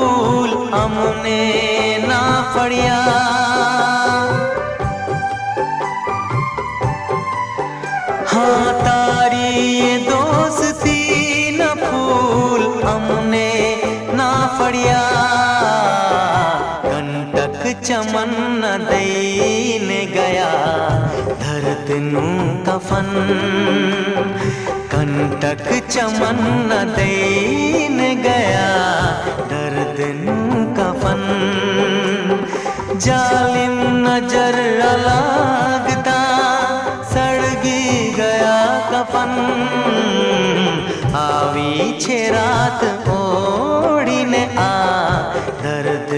फूल अमने ना फड़िया। हाँ तारी ये दोस्ती न फूल अमने ना फड़िया। कंटक चमन न दईने गया धरत नू कफन। कंटक चमन न दईने गया दर्द नू कफन। जालिम नजर लागदा सड़गी गया कफन। आवी छे रात ओढ़ीने आ दर्द